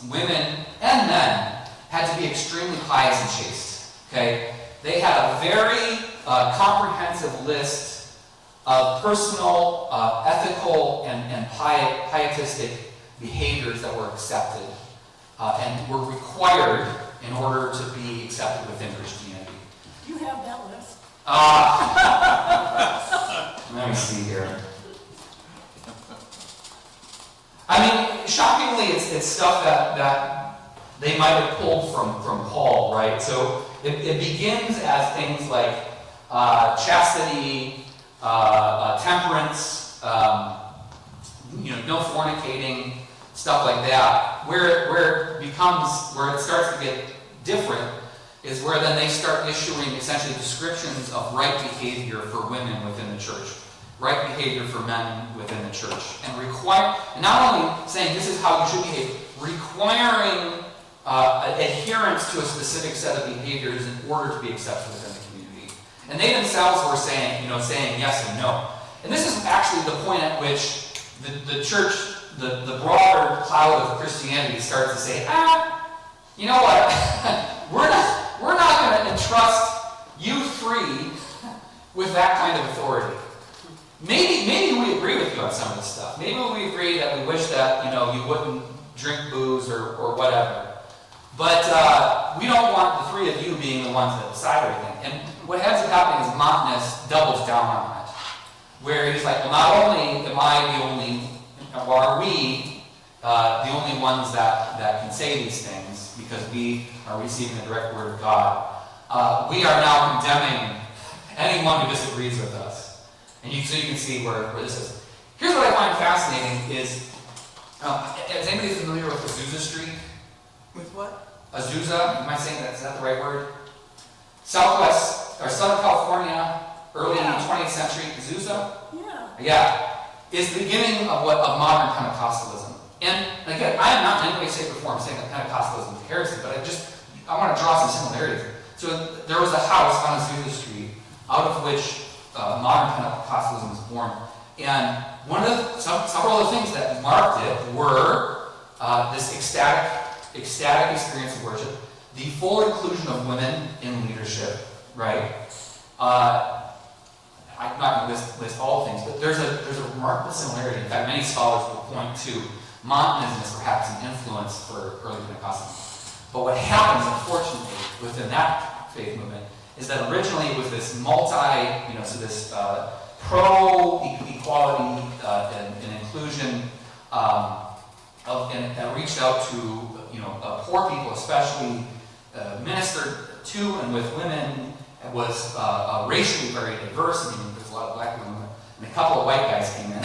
women and men had to be extremely pious and chaste. Okay, they had a very comprehensive list of personal, ethical, and pietistic behaviors that were accepted and were required in order to be accepted within Christianity. You have that list. Let me see here. I mean, shockingly, it's stuff that they might have pulled from Paul, right? So it begins as things like chastity, temperance, no fornicating, stuff like that. Where it starts to get different is where then they start issuing essentially descriptions of right behavior for women within the church, right behavior for men within the church, and not only saying this is how you should behave, requiring adherence to a specific set of behaviors in order to be accepted within the community. And they themselves were saying yes and no. And this is actually the point at which the church, the broader cloud of Christianity starts to say, you know what? we're not going to entrust you three with that kind of authority. Maybe we agree with you on some of this stuff. Maybe we agree that we wish that you wouldn't drink booze or whatever. But we don't want the three of you being the ones that decide everything. And what ends up happening is Montanus doubles down on it, where he's like, well, not only am I the only, or are we the only ones that can say these things because we are receiving the direct word of God, we are now condemning anyone who disagrees with us. And so you can see where this is. Here's what I find fascinating is, is anybody familiar with Azusa Street? With what? Azusa, am I saying that? Is that the right word? Southwest, or Southern California, early 20th century, Azusa? Yeah. Is the beginning of modern Pentecostalism. And again, I am not in any way, shape, or form saying that Pentecostalism is heresy, but I want to draw some similarities. So there was a house on Azusa Street, out of which modern Pentecostalism was born. And several of the things that marked it were this ecstatic experience of worship, the full inclusion of women in leadership, right? I'm not going to list all things, but there's a remarkable similarity. In fact, many scholars will point to Montanism as perhaps an influence for early Pentecostalism. But what happens, unfortunately, within that faith movement is that originally it was this this pro-equality and inclusion and reached out to poor people, especially ministered to and with women. It was racially very diverse. I mean, there's a lot of black women, and a couple of white guys came in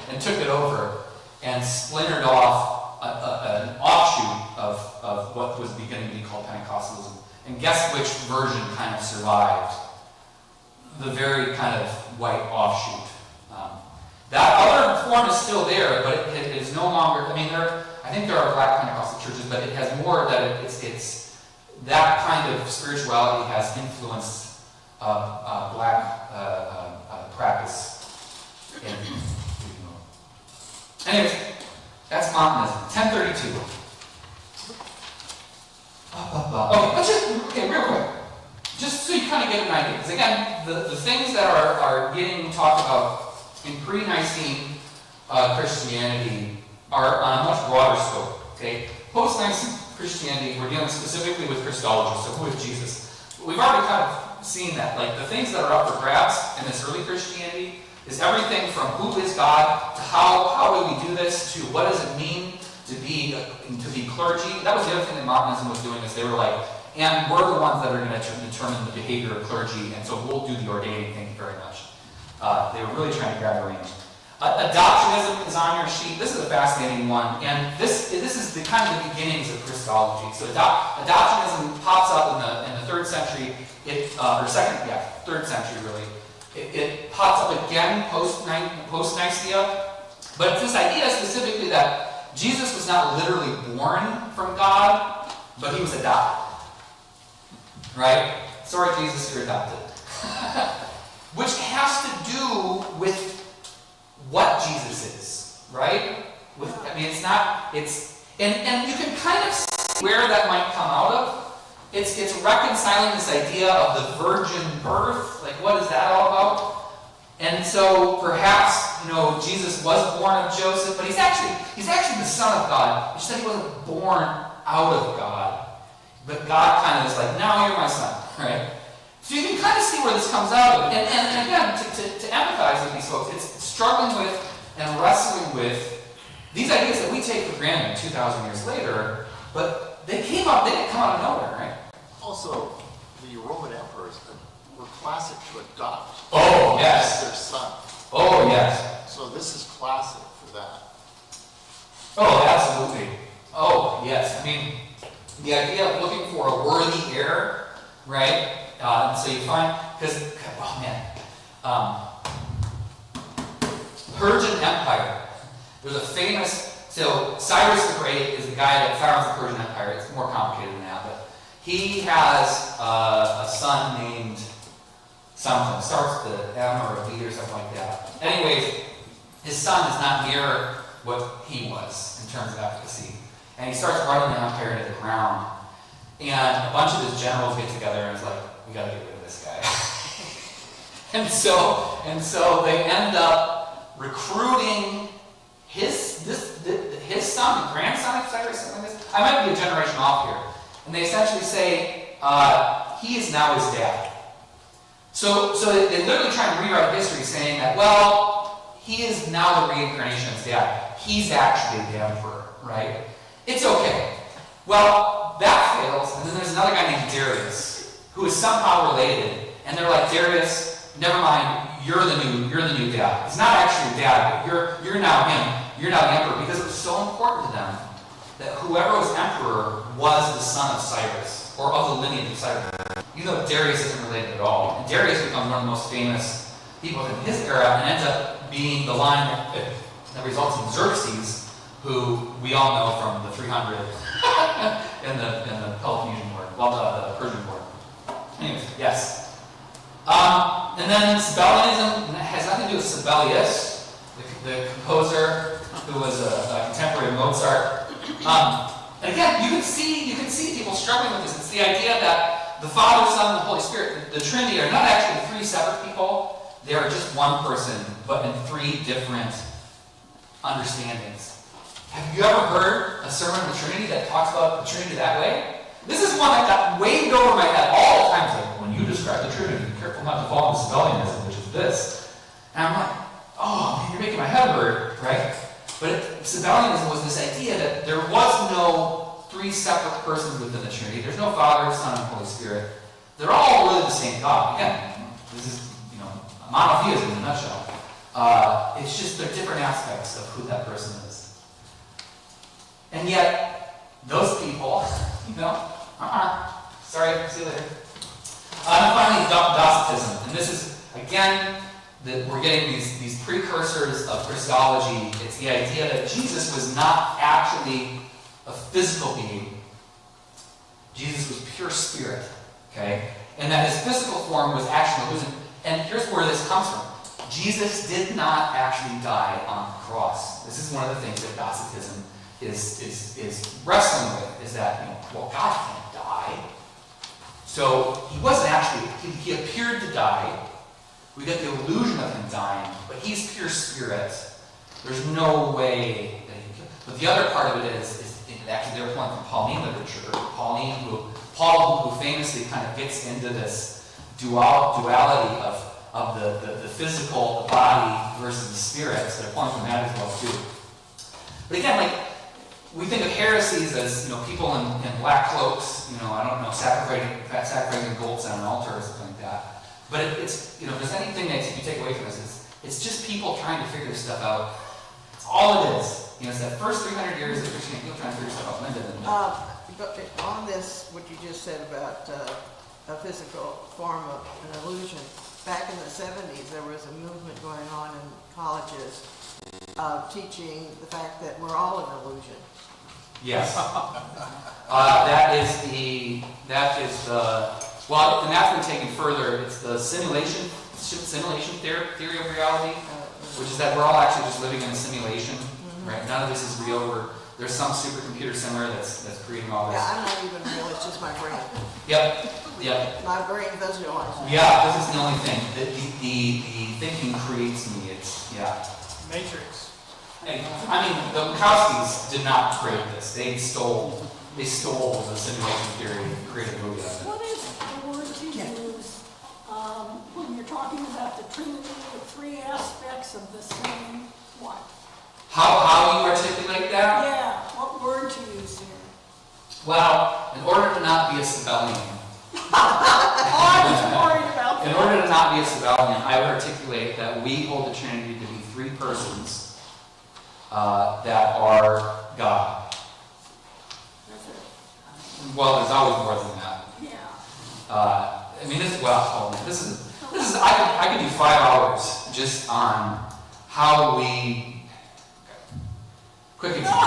and took it over and splintered off an offshoot of what was beginning to be called Pentecostalism. And guess which version kind of survived? The very kind of white offshoot. That other form is still there, but it is no longer. I mean, I think there are black Pentecostal churches, but it has more that it's that kind of spirituality has influenced black practice. Anyways, that's Montanism. 1032. Okay, real quick. Just so you kind of get an idea. Because again, the things that are getting talked about in pre-Nicene Christianity are on a much broader scope. Okay? Post-Nicene Christianity, we're dealing specifically with Christology, so who is Jesus? We've already kind of seen that. Like, the things that are up for grabs in this early Christianity is everything from who is God to how do we do this to what does it mean to be clergy. That was the other thing that Montanism was doing, is they were like, and we're the ones that are going to determine the behavior of clergy, and so we'll do the ordaining. Thank you very much. They were really trying to grab the range. Adoptionism is on your sheet. This is a fascinating one, and this is the kind of the beginnings of Christology. So adoptionism pops up in the 3rd century, third century really. It pops up again post-Nicaea, but it's this idea specifically that Jesus was not literally born from God, but he was adopted. Right? Sorry, Jesus, you're adopted. Which has to do with what Jesus is, right? And you can kind of see where that might come out of. It's reconciling this idea of the virgin birth, like what is that all about? And so perhaps, Jesus was born of Joseph, but he's actually the Son of God. You said he wasn't born out of God. But God kind of is like, now you're my son, right? So you can kind of see where this comes out of. And again, to empathize with these folks, it's struggling with and wrestling with these ideas that we take for granted 2,000 years later, but they didn't come out of nowhere, right? Also, the Roman emperors were classic to adopt their son. Oh, yes. So this is classic for that. Oh, absolutely. Oh, yes. I mean, the idea of looking for a worthy heir, right? So you find, Persian Empire. There's a so Cyrus the Great is the guy that founds the Persian Empire. It's more complicated than that, but he has a son named something. Starts with the M or a B or something like that. Anyways, his son is not near what he was in terms of efficacy. And he starts running the empire into the ground. And a bunch of his generals get together and it's like, we gotta get rid of this guy. and so they end up recruiting his son, grandson of Cyrus, something like this. I might be a generation off here. And they essentially say, he is now his dad. So they literally try and rewrite history saying that, well, he is now the reincarnation of his dad. He's actually the emperor, right? It's okay. Well, that fails, and then there's another guy named Darius, who is somehow related, and they're like, Darius, never mind, you're the new dad. It's not actually your dad, but you're now him. You're now the emperor, because it was so important to them that whoever was emperor was the son of Cyrus, or of the lineage of Cyrus. Even though Darius isn't related at all. And Darius becomes one of the most famous people in his era, and ends up being the line that results in Xerxes, who we all know from the 300 in the Peloponnesian War, the Persian War. Anyways, yes. And then Sabellianism has nothing to do with Sibelius, the composer who was a contemporary of Mozart. And again, you can see people struggling with this. It's the idea that the Father, Son, and the Holy Spirit, the Trinity, are not actually three separate people. They are just one person, but in three different understandings. Have you ever heard a sermon on the Trinity that talks about the Trinity that way? This is one that got waved over my head all the time. It's like, when you describe the Trinity, be careful not to fall into Sabellianism, which is this. And I'm like, oh, man, you're making my head hurt, right? But Sabellianism was this idea that there was no three separate persons within the Trinity. There's no Father, Son, and Holy Spirit. They're all really the same God. Again, this is, monotheism in a nutshell. It's just they're different aspects of who that person is. And yet, those people, sorry, see you later. And finally, Docetism. And this is, again, that we're getting these precursors of Christology. It's the idea that Jesus was not actually a physical being. Jesus was pure spirit, okay? And that his physical form was actually an illusion. And here's where this comes from. Jesus did not actually die on the cross. This is one of the things that Docetism is wrestling with, is that, God can't die. So he wasn't actually, he appeared to die. We get the illusion of him dying, but he's pure spirit. There's no way that he could. But the other part of it is actually they're pulling from Pauline literature. Paul who famously kind of gets into this duality of the physical, the body versus the spirit. So they're pulling from that as well too. But again, we think of heresies as people in black cloaks, I don't know, sacrificing goats on an altar or something like that. But it's, if there's anything that you take away from this, it's just people trying to figure this stuff out. That's all it is. It's that first 300 years of Christianity, people trying to figure stuff out. But on this, what you just said about a physical form of an illusion, back in the 70s, there was a movement going on in colleges teaching the fact that we're all an illusion. Yes. That is the well, and that's been taken further. It's the simulation theory of reality, which is that we're all actually just living in a simulation, right? None of this is real. There's some supercomputer somewhere that's creating all this. Yeah, I'm not even real. It's just my brain. Yep. My brain visualizes. Yeah, this is the only thing. The thinking creates me. Matrix. And, the Wachowskis did not create this. They stole the simulation theory and created a movie out of it. What is the word to use when you're talking about the Trinity, the three aspects of the same what? How you articulate that? Yeah, what word to use here? Well, in order to not be a Sabellian, I was worried about that. in order to not be a Sabellian, I would articulate that we hold the Trinity to be three persons that are God. That's it. Well, there's always more than that. Yeah. This is I could do 5 hours just on how we. Quick example. I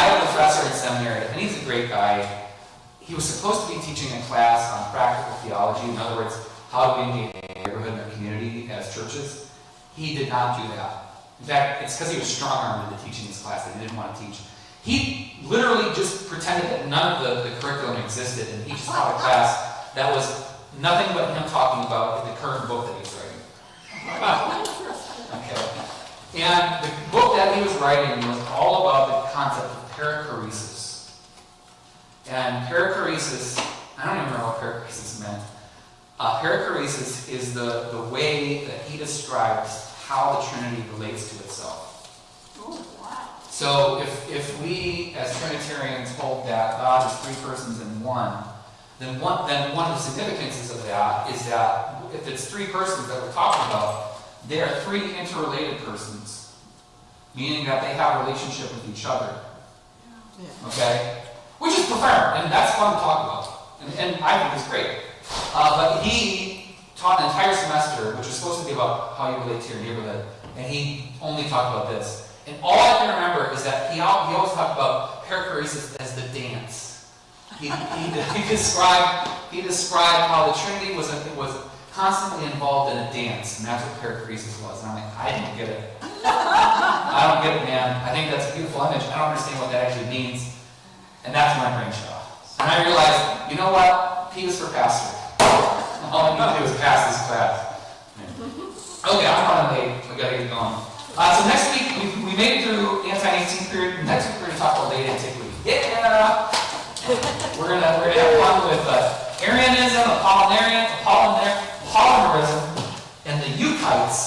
have a professor in seminary, and he's a great guy. He was supposed to be teaching a class on practical theology. In other words, how do we engage in the neighborhood and our community as churches? He did not do that. In fact, it's because he was strong-armed into teaching this class that he didn't want to teach. He literally just pretended that none of the curriculum existed, and he just taught a class that was nothing but him talking about the current book that he was writing. Okay. And the book that he was writing was all about the concept of perichoresis. And perichoresis, I don't even know what perichoresis meant. Perichoresis is the way that he describes how the Trinity relates to itself. Oh, wow. So if we as Trinitarians hold that God is three persons in one, then one of the significances of that is that if it's three persons that we're talking about, they are three interrelated persons, meaning that they have a relationship with each other. Yeah. Okay? Which is profound, and that's fun to talk about. And I think it's great. But he taught an entire semester, which was supposed to be about how you relate to your neighborhood, and he only talked about this. And all I can remember is that he always talked about perichoresis as the dance. He described how the Trinity was constantly involved in a dance, and that's what perichoresis was. And I'm like, I don't get it. I don't get it, man. I think that's a beautiful image. I don't understand what that actually means. And that's my brain shut off. And I realized, you know what? P is for pastor. All I need to do is pass this class. Okay, I'm running late. We gotta get going. So next week, we made it through anti-18 period. Next week, we're gonna talk about late antiquity. Yeah! We're gonna have fun with Arianism, Apollinarianism, and the Euchites